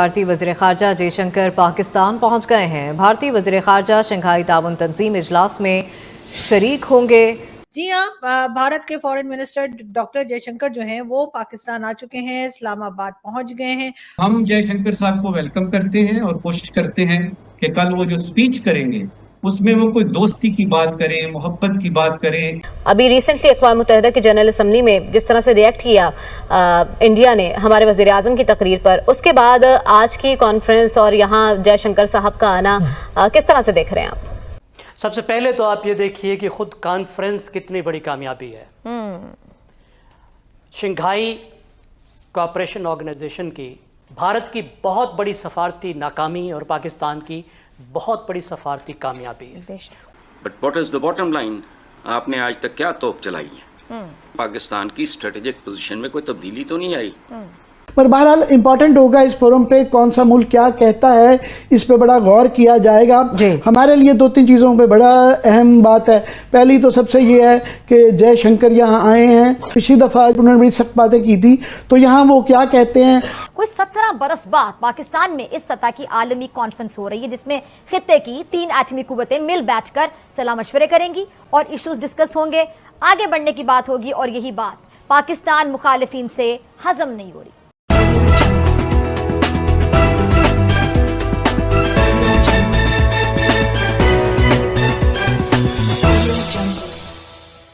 भारतीय वज़ीर ख़ारजा जयशंकर पाकिस्तान पहुंच गए हैं। भारतीय वज़ीर ख़ारजा शंघाई ताउन तंजीम इजलास में शरीक होंगे। जी हाँ, भारत के फॉरेन मिनिस्टर डॉक्टर जयशंकर जो हैं वो पाकिस्तान आ चुके हैं, इस्लामाबाद पहुंच गए हैं। हम जयशंकर साहब को वेलकम करते हैं और कोशिश करते हैं कि कल वो जो स्पीच करेंगे उसमें वो कोई दोस्ती की बात करें, मोहब्बत की बात करें। अभी रिसेंटली अक़वाम मुत्तहिदा की जनरल असम्बली में जिस तरह से रिएक्ट किया इंडिया ने हमारे वज़ीर आज़म की तकरीर पर, उसके बाद आज की कॉन्फ्रेंस और यहाँ जयशंकर साहब का आना किस तरह से देख रहे हैं आप? सबसे पहले तो आप ये देखिए कि खुद कॉन्फ्रेंस कितनी बड़ी कामयाबी है। शंघाई कोऑपरेशन ऑर्गेनाइजेशन की भारत की बहुत बड़ी सफारती नाकामी और पाकिस्तान की बहुत बड़ी सफारती कामयाबी है। But what is the bottom line? आपने आज तक क्या तोप चलाई है? पाकिस्तान की स्ट्रेटेजिक पोजीशन में कोई तब्दीली तो नहीं आई। पर बहरहाल इम्पोर्टेंट होगा इस फोरम पे कौन सा मुल्क क्या कहता है, इस पे बड़ा गौर किया जाएगा। हमारे लिए दो तीन चीज़ों पे बड़ा अहम बात है। पहली तो सबसे ये है कि जयशंकर यहाँ आए हैं। पिछली दफ़ा उन्होंने बड़ी सख्त बातें की थी, तो यहाँ वो क्या कहते हैं। कोई 17 बरस बाद पाकिस्तान में इस सतह की आलमी कॉन्फ्रेंस हो रही है जिसमें खित्ते की 3 एटमी कुव्वतें मिल बैठ कर सलाह मशवरे करेंगी और इश्यूज डिस्कस होंगे। आगे बढ़ने की बात होगी और यही बात पाकिस्तान मुखालिफिन से हजम नहीं हो रही।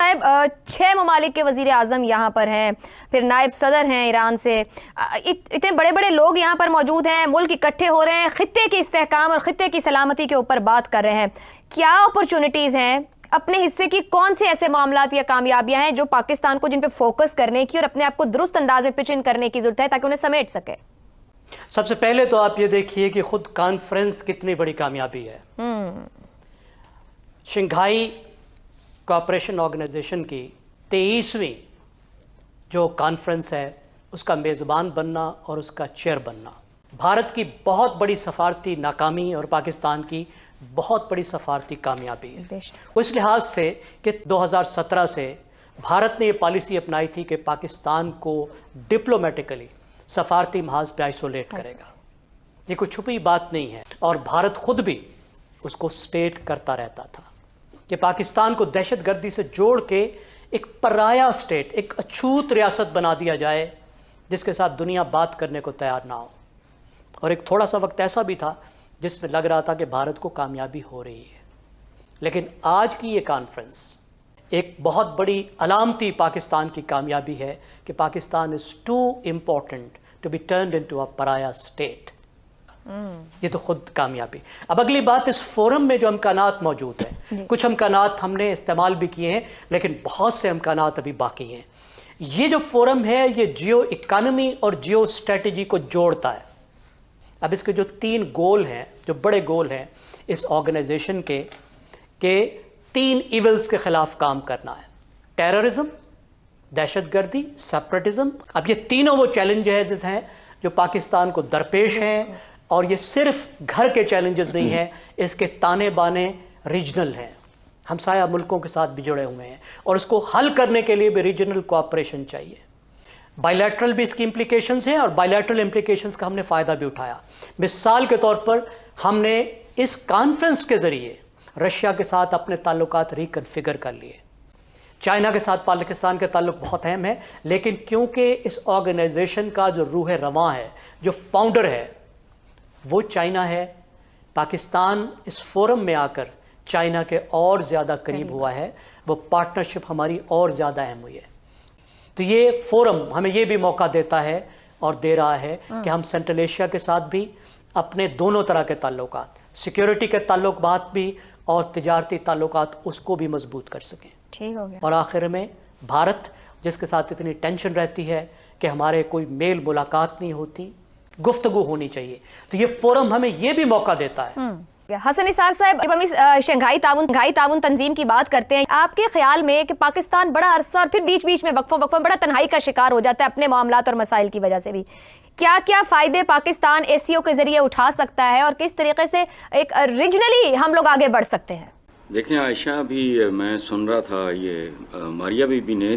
नायब 6 ममालिक के वज़ीर आज़म यहाँ पर हैं, फिर नायब सदर हैं ईरान से, इतने बड़े बड़े लोग यहाँ पर मौजूद हैं, मुल्क इकट्ठे हो रहे हैं, खित्ते के इस्तेहकाम और खित्ते की सलामती के ऊपर बात कर रहे हैं। क्या अपॉर्चुनिटीज़ हैं, अपने हिस्से की कौन से ऐसे मामलात या कामयाबियाँ हैं जो पाकिस्तान को जिन पर फोकस करने की और अपने आप को दुरुस्त अंदाज में पिच इन करने की ज़रूरत है ताकि उन्हें समेट सके? सबसे पहले तो आप ये देखिए कि खुद कॉन्फ्रेंस कितनी बड़ी कामयाबी है। शंघाई कोऑपरेशन ऑर्गेनाइजेशन की 23वीं जो कॉन्फ्रेंस है उसका मेज़बान बनना और उसका चेयर बनना भारत की बहुत बड़ी सफारती नाकामी और पाकिस्तान की बहुत बड़ी सफारती कामयाबी है। उस लिहाज से कि 2017 से भारत ने ये पॉलिसी अपनाई थी कि पाकिस्तान को डिप्लोमेटिकली सफारती महाज पे आइसोलेट करेगा। ये कोई छुपी बात नहीं है और भारत खुद भी उसको स्टेट करता रहता था कि पाकिस्तान को दहशतगर्दी से जोड़ के एक पराया स्टेट, एक अछूत रियासत बना दिया जाए जिसके साथ दुनिया बात करने को तैयार ना हो। और एक थोड़ा सा वक्त ऐसा भी था जिसमें लग रहा था कि भारत को कामयाबी हो रही है। लेकिन आज की ये कॉन्फ्रेंस एक बहुत बड़ी अलामती पाकिस्तान की कामयाबी है कि Pakistan is too important to be turned into a pariah state. ये तो खुद कामयाबी। अब अगली बात, इस फोरम में जो अमकानात मौजूद हैं, कुछ अमकानात हमने इस्तेमाल भी किए हैं लेकिन बहुत से अमकानात अभी बाकी हैं। ये जो फोरम है ये जियो इकोनॉमी और जियो स्ट्रेटेजी को जोड़ता है। अब इसके जो 3 गोल हैं, जो बड़े गोल हैं इस ऑर्गेनाइजेशन के 3 इविल्स के खिलाफ काम करना है। टेररिज्म, दहशतगर्दी, सेपरेटिज्म। अब ये तीनों वो चैलेंजेस हैं जो पाकिस्तान को दरपेश हैं और ये सिर्फ घर के चैलेंजेस नहीं हैं, इसके ताने बाने रीजनल हैं, हमसाया मुल्कों के साथ भी जुड़े हुए हैं और उसको हल करने के लिए भी रीजनल कोऑपरेशन चाहिए। बायलैटरल भी इसकी इंप्लीकेशंस हैं और बायलैटरल इंप्लीकेशंस का हमने फ़ायदा भी उठाया। मिसाल के तौर पर हमने इस कॉन्फ्रेंस के ज़रिए रशिया के साथ अपने ताल्लुकात रिकन्फिगर कर लिए। चाइना के साथ पाकिस्तान के ताल्लुक बहुत अहम है, लेकिन क्योंकि इस ऑर्गेनाइजेशन का जो रूह रवां है, जो फाउंडर है वो चाइना है, पाकिस्तान इस फोरम में आकर चाइना के और ज़्यादा करीब हुआ है, वो पार्टनरशिप हमारी और ज़्यादा अहम हुई है। तो ये फोरम हमें ये भी मौका देता है और दे रहा है कि हम सेंट्रल एशिया के साथ भी अपने दोनों तरह के ताल्लुकात, सिक्योरिटी के ताल्लुकात भी और तिजारती ताल्लुकात, उसको भी मजबूत कर सकें। ठीक हो गया। और आखिर में भारत जिसके साथ इतनी टेंशन रहती है कि हमारे कोई मेल मुलाकात नहीं होती, गुफ्तगू होनी चाहिए, तो ये फोरम हमें ये भी मौका देता है। हसन निसार साहब, जब हम इस शंघाई ताउन तंजीम की बात करते हैं, आपके ख्याल में कि पाकिस्तान बड़ा अरसा और फिर बीच बीच में वक्फों बड़ा तन्हाई का शिकार हो जाता है अपने मामलात और मसाइल की वजह से भी, क्या क्या फ़ायदे पाकिस्तान एसीओ के जरिए उठा सकता है और किस तरीके से एक रीजनली हम लोग आगे बढ़ सकते हैं? देखें आयशा, अभी मैं सुन रहा था ये मारिया बीबी ने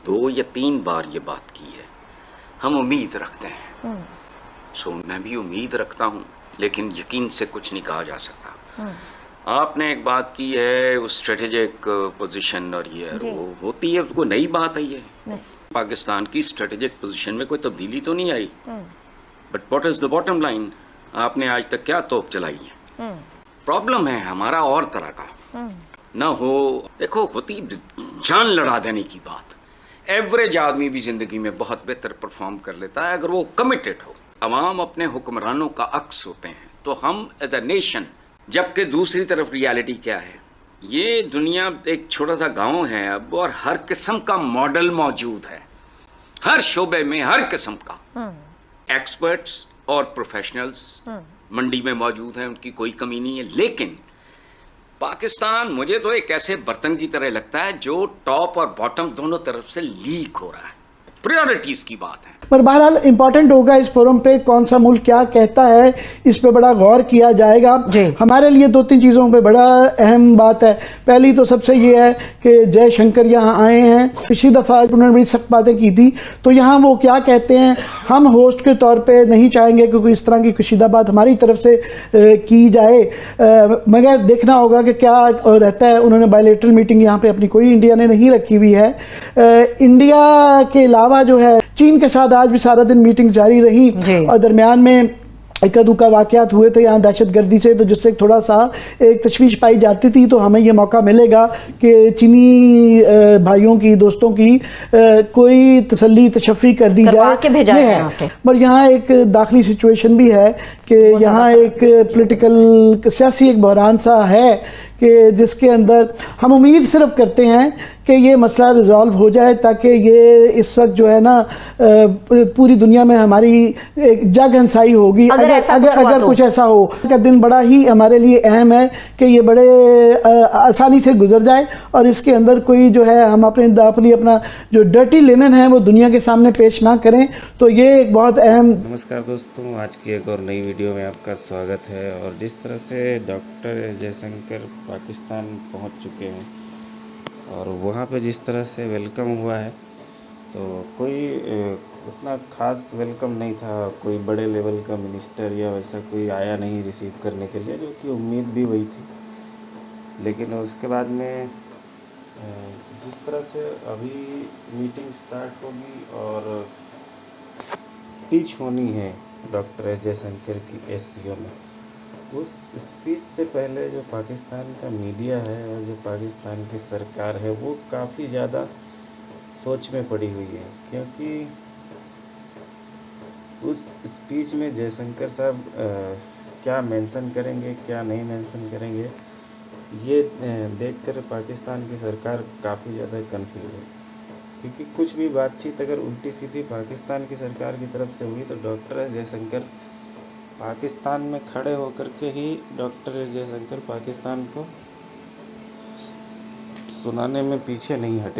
2 या 3 बार ये बात की है। हम उम्मीद रखते हैं सो मैं भी उम्मीद रखता हूँ, लेकिन यकीन से कुछ नहीं कहा जा सकता। आपने एक बात की है वो स्ट्रेटेजिक पोजीशन, और ये वो होती है, कोई नई बात है ये। पाकिस्तान की स्ट्रेटेजिक पोजीशन में कोई तब्दीली तो नहीं आई, but what is the bottom line? आपने आज तक क्या तोप चलाई है? प्रॉब्लम है हमारा और तरह का ना हो। देखो, होती जान लड़ा देने की बात। एवरेज आदमी भी जिंदगी में बहुत बेहतर परफॉर्म कर लेता है अगर वो कमिटेड हो। अवाम अपने हुक्मरानों का अक्स होते हैं, तो हम एज अ नेशन, जबकि दूसरी तरफ रियलिटी क्या है, ये दुनिया एक छोटा सा गांव है अब, और हर किस्म का मॉडल मौजूद है, हर शोबे में हर किस्म का एक्सपर्ट्स और प्रोफेशनल्स मंडी में मौजूद हैं, उनकी कोई कमी नहीं है। लेकिन पाकिस्तान मुझे तो एक ऐसे बर्तन की तरह लगता है जो टॉप और बॉटम दोनों तरफ से लीक हो रहा है। प्रायोरिटीज की बात है। पर बहरहाल इम्पॉर्टेंट होगा इस फोरम पे कौन सा मुल्क क्या कहता है, इस पे बड़ा गौर किया जाएगा। हमारे लिए दो तीन चीज़ों पे बड़ा अहम बात है। पहली तो सबसे ये है कि जयशंकर यहाँ आए हैं। पिछली दफ़ा उन्होंने बड़ी सख्त बातें की थी, तो यहाँ वो क्या कहते हैं, हम होस्ट के तौर पे नहीं चाहेंगे क्योंकि इस तरह की कशीदा बात हमारी तरफ से की जाए, मगर देखना होगा कि क्या रहता है। उन्होंने बायलैटरल मीटिंग यहाँ पे अपनी कोई इंडिया ने नहीं रखी हुई है। इंडिया के अलावा जो है चीन के साथ आज भी सारा दिन मीटिंग जारी रही, और दरमियान में इक्का दुक्का वाक़यात हुए थे यहाँ दहशतगर्दी से, तो जिससे थोड़ा सा एक तशवीश पाई जाती थी। तो हमें ये मौका मिलेगा कि चीनी भाइयों की, दोस्तों की कोई तसल्ली तशफ़ी कर दी जाए। पर यहाँ एक दाखिली सिचुएशन भी है कि यहाँ एक पॉलिटिकल सियासी एक बहरान सा है कि जिसके अंदर हम उम्मीद सिर्फ करते हैं कि ये मसला रिजॉल्व हो जाए, ताकि ये इस वक्त जो है ना पूरी दुनिया में हमारी एक जग हंसाई होगी अगर कुछ ऐसा हो। का दिन बड़ा ही हमारे लिए अहम है कि ये बड़े आसानी से गुजर जाए, और इसके अंदर कोई जो है हम अपना जो डर्टी लिनन है वो दुनिया के सामने पेश ना करें। तो ये एक बहुत अहम। नमस्कार दोस्तों, आज की एक और नई वीडियो में आपका स्वागत है। और जिस तरह से डॉक्टर जयशंकर पाकिस्तान पहुंच चुके हैं और वहाँ पे जिस तरह से वेलकम हुआ है, तो कोई उतना ख़ास वेलकम नहीं था। कोई बड़े लेवल का मिनिस्टर या वैसा कोई आया नहीं रिसीव करने के लिए, जो कि उम्मीद भी वही थी। लेकिन उसके बाद में जिस तरह से अभी मीटिंग स्टार्ट होगी और स्पीच होनी है डॉक्टर एस जयशंकर की SCO में, उस स्पीच से पहले जो पाकिस्तान का मीडिया है और जो पाकिस्तान की सरकार है वो काफ़ी ज़्यादा सोच में पड़ी हुई है, क्योंकि उस स्पीच में जयशंकर साहब क्या मेंशन करेंगे, क्या नहीं मेंशन करेंगे, ये देखकर पाकिस्तान की सरकार काफ़ी ज़्यादा कंफ्यूज है। क्योंकि कुछ भी बातचीत अगर उल्टी सीधी पाकिस्तान की सरकार की तरफ से हुई, तो डॉक्टर एस जयशंकर पाकिस्तान में खड़े होकर के ही डॉक्टर एस जयशंकर पाकिस्तान को सुनाने में पीछे नहीं हटे।